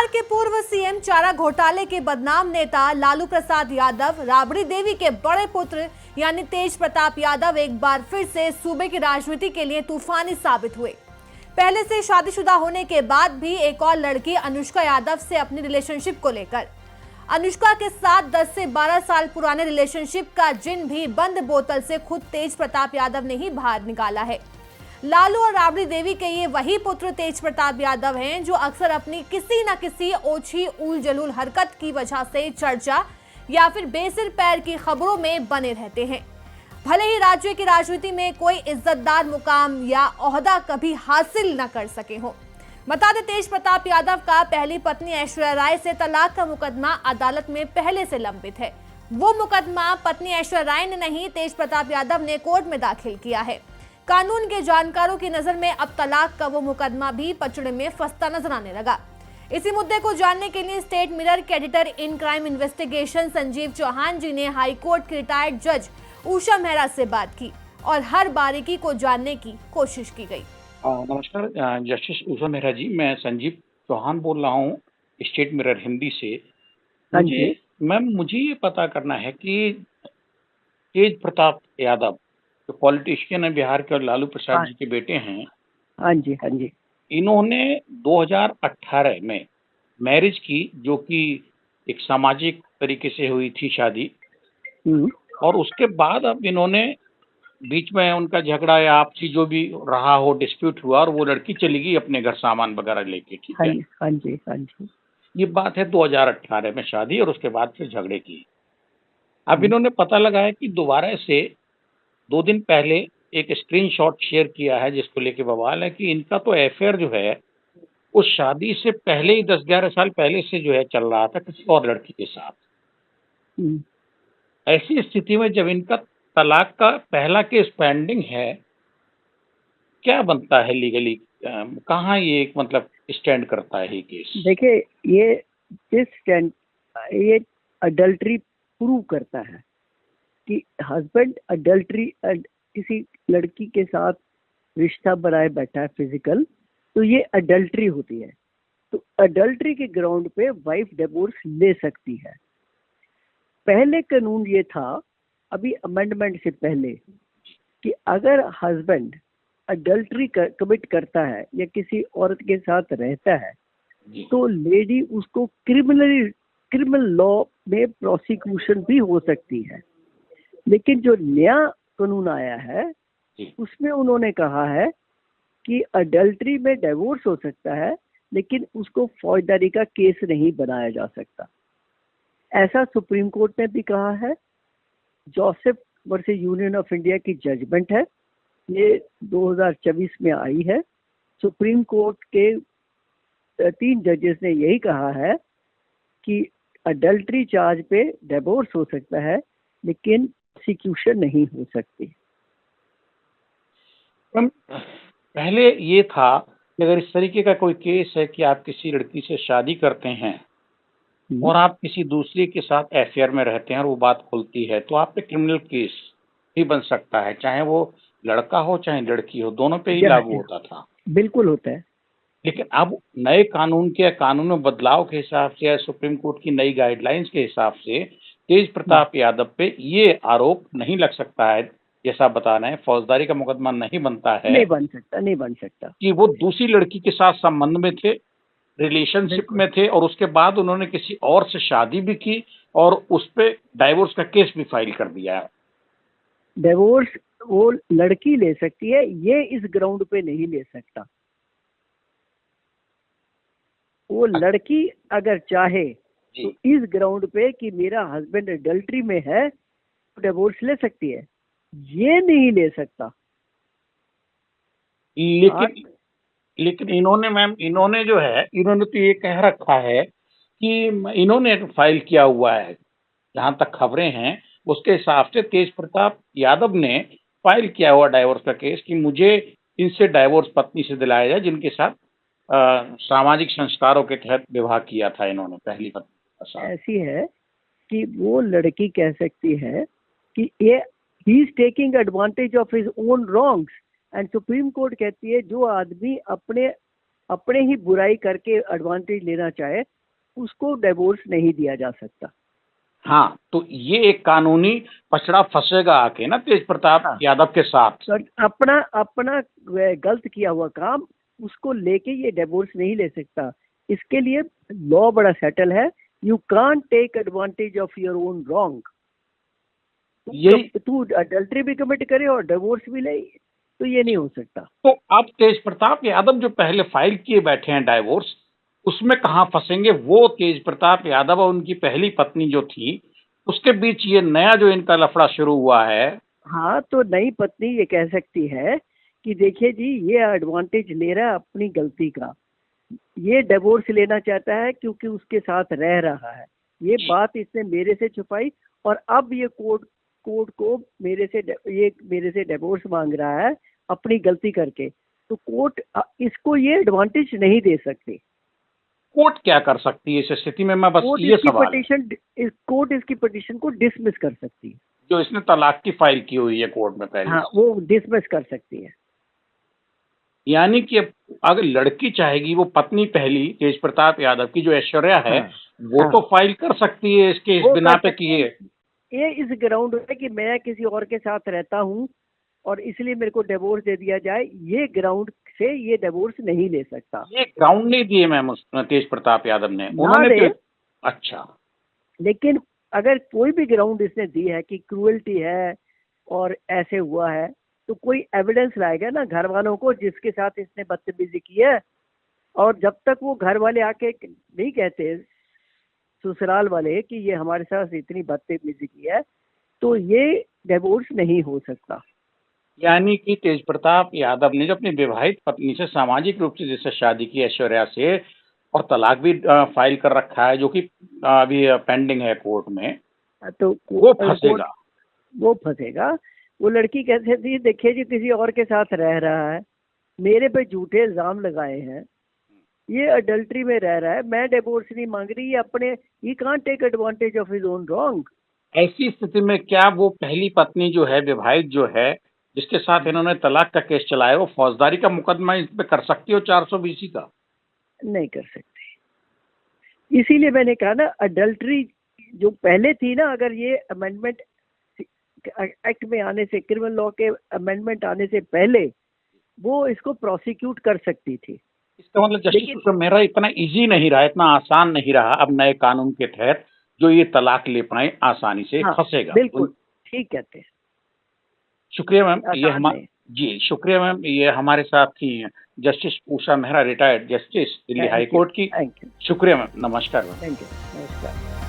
बिहार के पूर्व सीएम चारा घोटाले के बदनाम नेता लालू प्रसाद यादव राबड़ी देवी के बड़े पुत्र यानी तेज प्रताप यादव एक बार फिर से सूबे की राजनीति के लिए तूफानी साबित हुए। पहले से शादीशुदा होने के बाद भी एक और लड़की अनुष्का यादव से अपनी रिलेशनशिप को लेकर अनुष्का के साथ 10 से 12 साल पुराने रिलेशनशिप का जिन भी बंद बोतल से खुद तेज प्रताप यादव ने ही बाहर निकाला है। लालू और राबड़ी देवी के ये वही पुत्र तेज प्रताप यादव हैं जो अक्सर अपनी किसी न किसी ओछी उल जलूल हरकत की वजह से चर्चा या फिर बेसिर पैर की खबरों में बने रहते हैं। भले ही राज्य की राजनीति में कोई इज्जतदार मुकाम या ओहदा कभी हासिल न कर सके हो। बता दें, तेज प्रताप यादव का पहली पत्नी ऐश्वर्या राय से तलाक का मुकदमा अदालत में पहले से लंबित है। वो मुकदमा पत्नी ऐश्वर्या राय ने नहीं, तेज प्रताप यादव ने कोर्ट में दाखिल किया है। कानून के जानकारों की नजर में अब तलाक का वो मुकदमा भी पचड़े में फंसता नजर आने लगा। इसी मुद्दे को जानने के लिए स्टेट मिरर के editor in crime investigation Sanjeev Chauhan ji ने हाईकोर्ट की रिटायर्ड जज उषा मेहरा से बात की और हर बारीकी को जानने की कोशिश की गई। नमस्कार जस्टिस उषा मेहरा जी, मैं संजीव चौहान बोल रहा हूँ स्टेट मिरर हिंदी से। मुझे ये पता करना है कि तेज प्रताप यादव जो पॉलिटिशियन है बिहार के और लालू प्रसाद जी के बेटे हैं। हाँ जी। इन्होंने 2018 में मैरिज की, जो कि एक सामाजिक तरीके से हुई थी शादी। और उसके बाद अब इन्होंने बीच में उनका झगड़ा या आपसी जो भी रहा हो, डिस्प्यूट हुआ और वो लड़की चली गई अपने घर सामान वगैरह लेके। ठीक है। हाँ जी। ये बात है 2018 में शादी और उसके बाद फिर झगड़े की। अब इन्होंने पता लगाया कि दोबारा से 2 दिन पहले एक स्क्रीनशॉट शेयर किया है जिसको लेके बवाल है कि इनका तो अफेयर जो है उस शादी से पहले ही 10-11 साल पहले से जो है चल रहा था किसी और लड़की के साथ। ऐसी स्थिति में जब इनका तलाक का पहला केस पेंडिंग है, क्या बनता है लीगली, कहाँ ये मतलब स्टैंड करता है ये केस? देखिए, ये अडल्ट्री प्रूव करता है कि हस्बैंड अडल्ट्री किसी लड़की के साथ रिश्ता बनाए बैठा है फिजिकल, तो ये अडल्ट्री होती है। तो अडल्ट्री के ग्राउंड पे वाइफ डिवोर्स ले सकती है। पहले कानून ये था, अभी अमेंडमेंट से पहले, कि अगर हस्बैंड अडल्ट्री कमिट करता है या किसी औरत के साथ रहता है तो लेडी उसको क्रिमिनल लॉ में प्रोसिक्यूशन भी हो सकती है। लेकिन जो नया कानून आया है उसमें उन्होंने कहा है कि अडल्ट्री में डिवोर्स हो सकता है लेकिन उसको फौजदारी का केस नहीं बनाया जा सकता। ऐसा सुप्रीम कोर्ट ने भी कहा है। Joseph versus union of India की जजमेंट है, ये 2024 में आई है। सुप्रीम कोर्ट के 3 जजेस ने यही कहा है कि अडल्ट्री चार्ज पे डिवोर्स हो सकता है लेकिन प्रोसिक्यूशन नहीं हो सकती। पहले ये था कि अगर इस तरीके का कोई केस है कि आप किसी लड़की से शादी करते हैं और आप किसी दूसरे के साथ अफेयर में रहते हैं और वो बात खुलती है तो आप पे क्रिमिनल केस भी बन सकता है, चाहे वो लड़का हो चाहे लड़की हो, दोनों पे ही लागू होता था। बिल्कुल होता है। लेकिन अब नए कानून में बदलाव के हिसाब से या सुप्रीम कोर्ट की नई गाइडलाइंस के हिसाब से तेज प्रताप यादव पे ये आरोप नहीं लग सकता है, जैसा बता रहे हैं, फौजदारी का मुकदमा नहीं बनता है। नहीं बन सकता कि वो दूसरी लड़की के साथ संबंध में थे, रिलेशनशिप में थे और उसके बाद उन्होंने किसी और से शादी भी की और उस पे डाइवोर्स का केस भी फाइल कर दिया है। डिवोर्स वो लड़की ले सकती है, ये इस ग्राउंड पे नहीं ले सकता। वो लड़की अगर चाहे तो इस ग्राउंड पे कि मेरा हस्बैंड अडल्ट्री में है तो डिवोर्स ले सकती है, ये नहीं ले सकता। लेकिन इन्होंने जो है, इन्होंने तो ये कह रखा है कि इन्होंने फाइल किया हुआ है, जहां तक खबरें हैं उसके हिसाब से तेज प्रताप यादव ने फाइल किया हुआ डाइवोर्स का केस कि मुझे इनसे डाइवोर्स पत्नी से दिलाया जाए जिनके साथ सामाजिक संस्कारों के तहत विवाह किया था इन्होंने पहली पत्नी के साथ। ऐसी है कि वो लड़की कह सकती है कि ये he is taking advantage of his own wrongs, and supreme court कहती है जो आदमी अपने अपने ही बुराई करके एडवांटेज लेना चाहे, उसको डिवोर्स नहीं दिया जा सकता। हाँ, तो ये एक कानूनी पचड़ा फंसेगा आके ना तेज प्रताप हाँ। यादव के साथ। तो अपना अपना गलत किया हुआ काम उसको लेके ये डिवोर्स नहीं ले सकता। इसके लिए लॉ बड़ा सेटल है, you can't take advantage of your own wrong. यही तू अडल्ट्री भी कमिट करे और डिवोर्स भी ले, तो ये नहीं हो सकता। तो अब तेज प्रताप यादव जो पहले फाइल किए बैठे हैं डाइवोर्स, उसमें कहाँ फंसेंगे? वो तेज प्रताप यादव और उनकी पहली पत्नी जो थी, उसके बीच ये नया जो इनका लफड़ा शुरू हुआ है। हाँ, तो नई पत्नी ये कह सकती है कि देखिए जी, ये एडवांटेज ले रहा है अपनी गलती का, ये डिवोर्स लेना चाहता है क्योंकि उसके साथ रह रहा है, ये बात इसने मेरे से छुपाई और अब ये कोर्ट को मेरे से डिवोर्स मांग रहा है अपनी गलती करके। तो कोर्ट इसको ये एडवांटेज नहीं दे सकती। कोर्ट क्या कर सकती है इस स्थिति में? मैं बस ये सवाल है। कोर्ट इसकी पिटीशन को डिसमिस कर सकती है। जो इसने तलाक की फाइल की हुई है कोर्ट में पहले, हाँ, वो डिसमिस कर सकती है। यानी कि अगर लड़की चाहेगी, वो पत्नी पहली तेज प्रताप यादव की जो ऐश्वर्या है, हाँ, वो तो फाइल कर सकती है इसके इस वो बिना कर पे सकती किए। ये इस ग्राउंड है कि मैं किसी और के साथ रहता हूँ और इसलिए मेरे को डिवोर्स दे दिया जाए, ये ग्राउंड से ये डिवोर्स नहीं ले सकता। ये ग्राउंड नहीं दिए मैम तेज प्रताप यादव ने, ना उन्होंने दे, तो अच्छा। लेकिन अगर कोई भी ग्राउंड इसने दी है कि क्रूएल्टी है और ऐसे हुआ है, तो कोई एविडेंस लाएगा ना घर वालों को जिसके साथ इसने बदतमीजी की है। और जब तक वो घर वाले आके नहीं कहते, ससुराल वाले, कि ये हमारे साथ इतनी बदतमीजी की है, तो ये डिवोर्स नहीं हो सकता। यानी कि तेज प्रताप यादव ने जो अपनी विवाहित पत्नी से सामाजिक रूप से जिससे शादी की ऐश्वर्या से, और तलाक भी फाइल कर रखा है जो कि अभी पेंडिंग है कोर्ट में, तो वो फंसेगा। वो फंसेगा। वो लड़की कहते थी देखिए जी किसी और के साथ रह रहा है, मेरे पे झूठे इल्जाम लगाए हैं, ये अडल्ट्री में रह रहा है, मैं डिवोर्स नहीं मांग रही, ये अपने ही can't take advantage of his own wrong. ऐसी स्थिति में क्या वो पहली पत्नी जो है, विवाहित जो है, जिसके साथ इन्होंने तलाक का केस चलाया, वो फौजदारी का मुकदमा इस पे कर सकती हो 420 का? नहीं कर सकते। इसीलिए मैंने कहा ना, अडल्ट्री जो पहले थी ना, अगर ये अमेंडमेंट एक्ट में आने से, क्रिमिनल लॉ के अमेंडमेंट आने से पहले, वो इसको प्रोसिक्यूट कर सकती थी। इसका मतलब जस्टिस मेरा इतना इजी नहीं रहा, इतना आसान नहीं रहा अब नए कानून के तहत जो ये तलाक ले पाए आसानी से। हाँ, फंसेगा। बिल्कुल ठीक कहते हैं। शुक्रिया मैम, ये आसान नहीं। जी शुक्रिया मैम, ये हमारे साथ थी justice Usha Mehra, retired justice Delhi high court की। Thank you. शुक्रिया मैम, नमस्कार मैम। थैंक यू, नमस्कार।